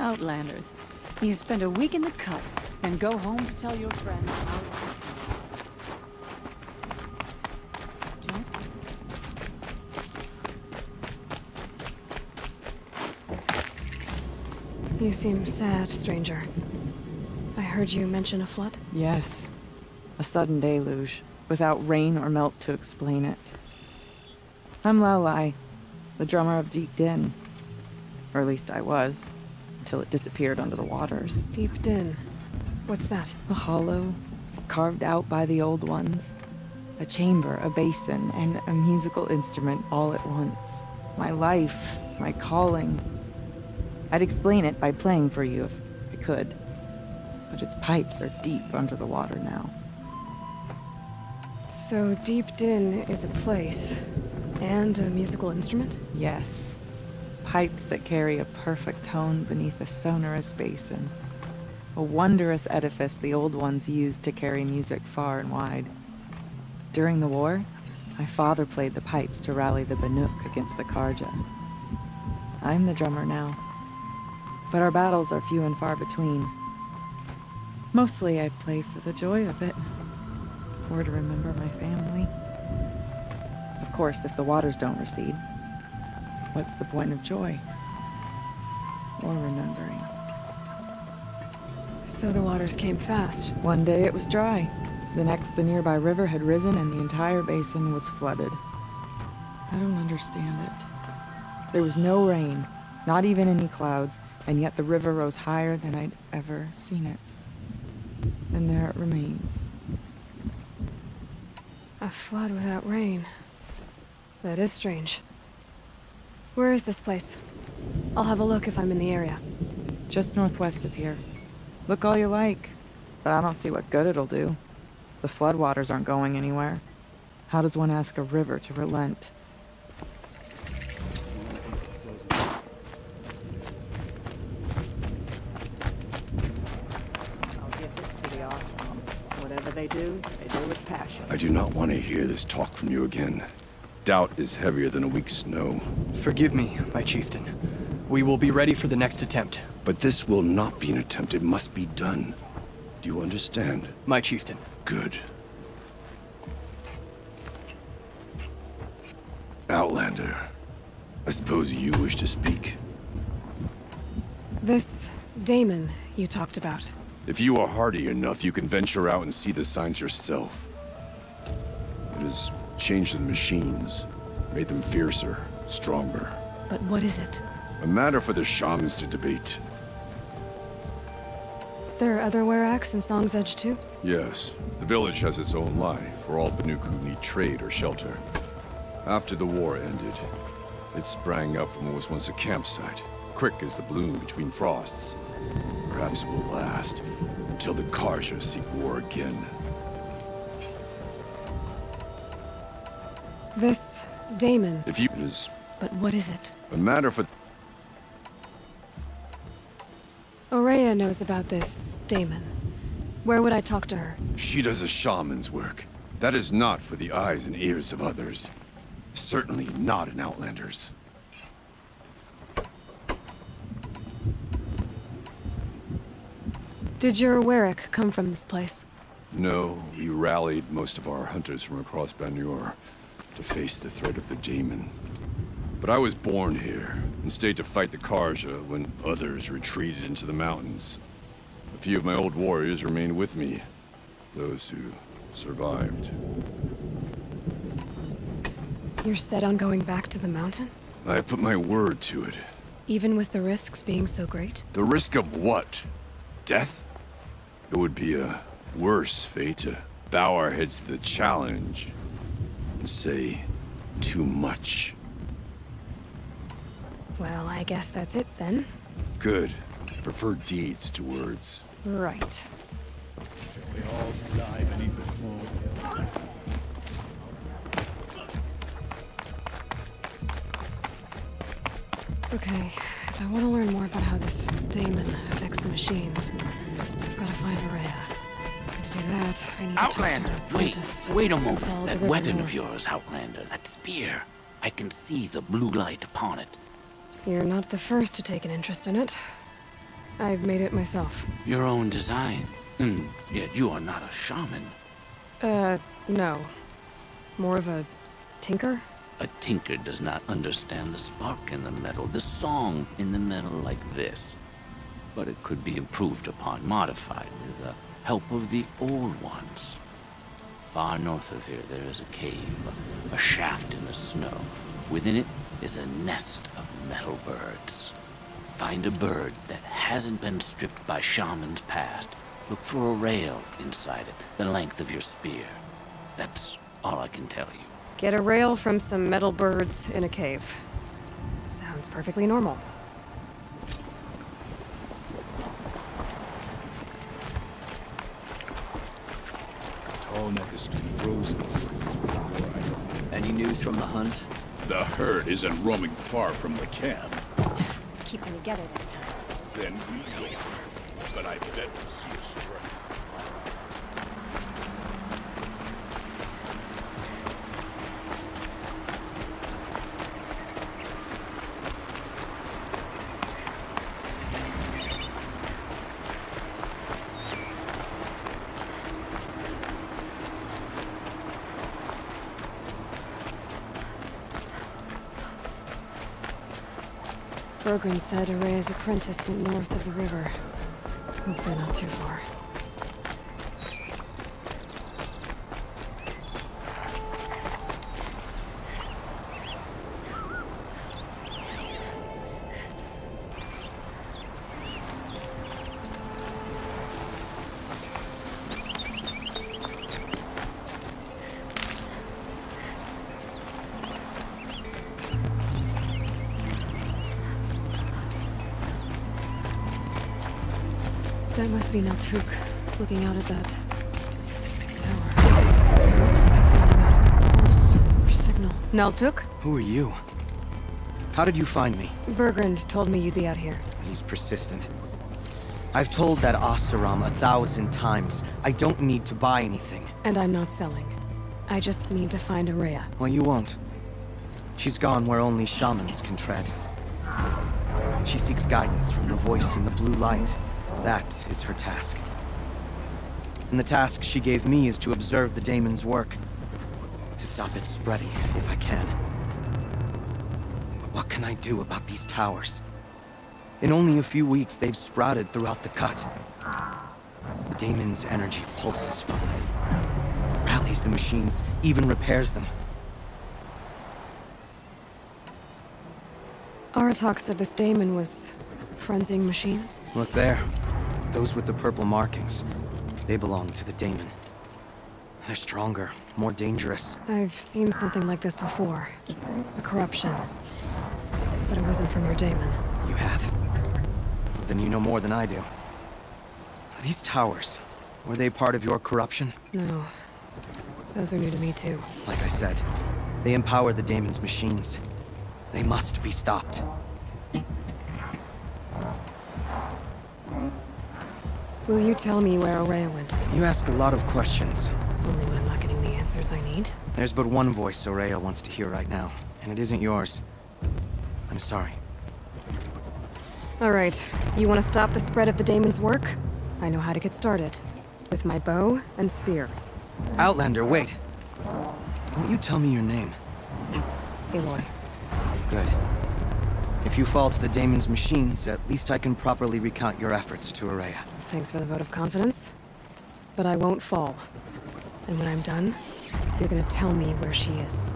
Outlanders. You spend a week in the cut, then go home to tell your friends how Don't. You seem sad, stranger. I heard you mention a flood? Yes. A sudden deluge, without rain or melt to explain it. I'm Lalai, the drummer of Deep Din. Or at least I was, until it disappeared under the waters. Deep Din. What's that? A hollow, carved out by the old ones. A chamber, a basin, and a musical instrument all at once. My life, my calling. I'd explain it by playing for you if I could. But its pipes are deep under the water now. So Deep Din is a place, and a musical instrument? Yes. Pipes that carry a perfect tone beneath a sonorous basin. A wondrous edifice the old ones used to carry music far and wide. During the war, my father played the pipes to rally the Banuk against the Karja. I'm the drummer now. But our battles are few and far between. Mostly I play for the joy of it. Or to remember my family. Of course, if the waters don't recede, what's the point of joy? Or remembering? So the waters came fast. One day it was dry. The next, the nearby river had risen and the entire basin was flooded. I don't understand it. There was no rain, not even any clouds, and yet the river rose higher than I'd ever seen it. And there it remains. A flood without rain. That is strange. Where is this place? I'll have a look if I'm in the area. Just northwest of here. Look all you like, but I don't see what good it'll do. The floodwaters aren't going anywhere. How does one ask a river to relent? I'll get this to the Ostrom. Whatever they do with passion. I do not want to hear this talk from you again. Doubt is heavier than a week's snow. Forgive me, my chieftain. We will be ready for the next attempt. But this will not be an attempt. It must be done. Do you understand? My chieftain. Good. Outlander, I suppose you wish to speak? This Damon you talked about. If you are hardy enough, you can venture out and see the signs yourself. It has changed the machines, made them fiercer, stronger. But what is it? A matter for the shamans to debate. There are other Weraks in Song's Edge too? Yes, the village has its own life for all Banuk who need trade or shelter. After the war ended, it sprang up from what was once a campsite, quick as the bloom between frosts. Perhaps it will last, until the Karja seek war again. This Damon. If you is But what is it? a matter for... Aurea knows about this Damon. Where would I talk to her? She does a shaman's work. That is not for the eyes and ears of others. Certainly not an Outlander's. Did your Werak come from this place? No, we rallied most of our hunters from across Banur to face the threat of the demon. But I was born here and stayed to fight the Karja when others retreated into the mountains. A few of my old warriors remained with me, those who survived. You're set on going back to the mountain? I put my word to it. Even with the risks being so great? The risk of what? Death? It would be a worse fate to bow our heads to the challenge and say too much. Well, I guess that's it then. Good. I prefer deeds to words. Right. We all die beneath the floor. Okay, if I want to learn more about how this Damon affects the machines, I've got to find Aurea. And to do that, I need to Outlander, talk to her wait, apprentice. wait a and moment. follow the That river weapon north. of yours, Outlander, that spear. I can see the blue light upon it. You're not the first to take an interest in it. I've made it myself. Your own design. And yet you are not a shaman. No. More of a tinker? A tinker does not understand the spark in the metal, the song in the metal like this. But it could be improved upon, modified with the help of the old ones. Far north of here, there is a cave, a shaft in the snow. Within it is a nest of metal birds. Find a bird that hasn't been stripped by shamans past. Look for a rail inside it, the length of your spear. That's all I can tell you. Get a rail from some metal birds in a cave. Sounds perfectly normal. Tall neckest roses. Any news from the hunt? The herd isn't roaming far from the camp. Keep them together this time. Then we go. But I bet we'll see a strike. Bergren said Araya's apprentice went north of the river. Hope they're not too far. That must be Naltuk, looking out at that tower. It looks like it's sending out a pulse or signal. Naltuk? Who are you? How did you find me? Bergrand told me you'd be out here. He's persistent. I've told that Oseram 1,000 times. I don't need to buy anything. And I'm not selling. I just need to find Araya. Well, you won't. She's gone where only shamans can tread. She seeks guidance from the voice in the blue light. That is her task. And the task she gave me is to observe the daemon's work. To stop it spreading, if I can. But what can I do about these towers? In only a few weeks, they've sprouted throughout the cut. The daemon's energy pulses from them. Rallies the machines, even repairs them. Aratak said this daemon was frenzying machines. Look there. Those with the purple markings. They belong to the daemon. They're stronger, more dangerous. I've seen something like this before. A corruption. But it wasn't from your daemon. You have? Well, then you know more than I do. These towers, were they part of your corruption? No. Those are new to me too. Like I said, they empower the daemon's machines. They must be stopped. Will you tell me where Araya went? You ask a lot of questions. Only when I'm not getting the answers I need. There's but one voice Araya wants to hear right now, and it isn't yours. I'm sorry. Alright, you want to stop the spread of the daemon's work? I know how to get started. With my bow and spear. Outlander, wait! Won't you tell me your name? Aloy. Good. If you fall to the daemon's machines, at least I can properly recount your efforts to Araya. Thanks for the vote of confidence. But I won't fall. And when I'm done, you're gonna tell me where she is.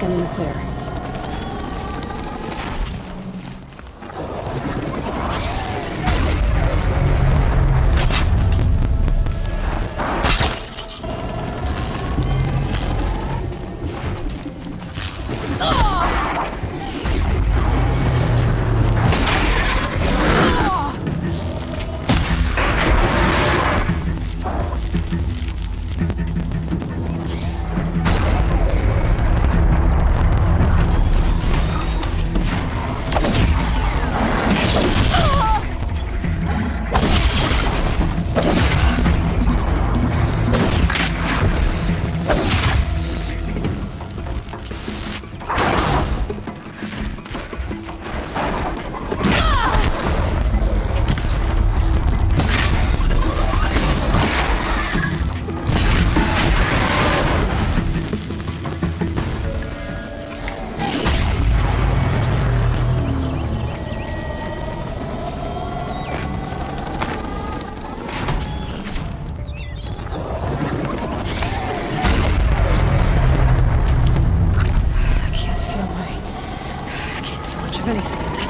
I'm in the clear. Of anything in this.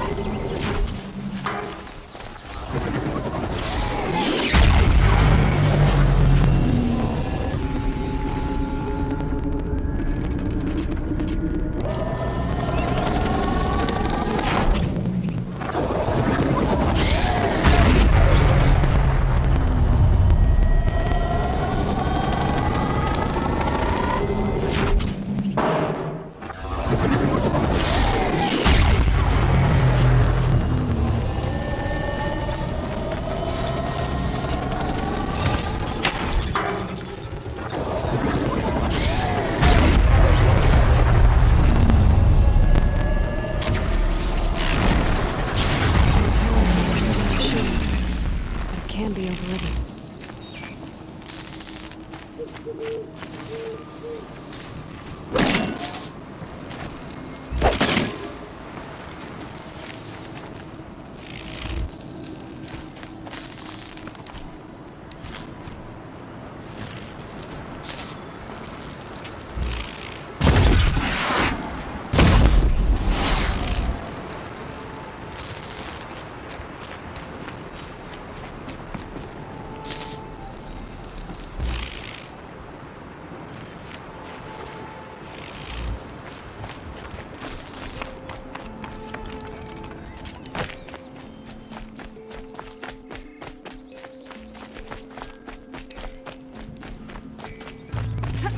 Can be overridden.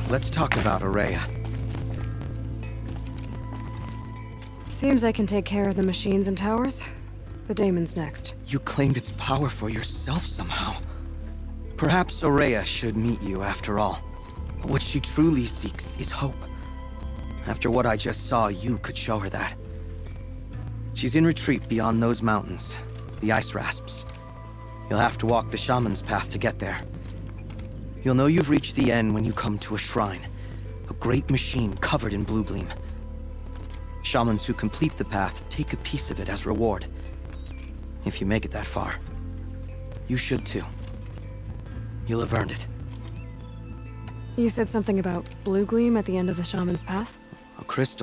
Let's talk about Araya. Seems I can take care of the machines and towers. The Daemon's next. You claimed its power for yourself somehow. Perhaps Araya should meet you after all. What she truly seeks is hope. After what I just saw, you could show her that. She's in retreat beyond those mountains, the ice rasps. You'll have to walk the shaman's path to get there. You'll know you've reached the end when you come to a shrine, a great machine covered in blue gleam. Shamans who complete the path take a piece of it as reward. If you make it that far, you should too. You'll have earned it. You said something about blue gleam at the end of the shaman's path? A crystal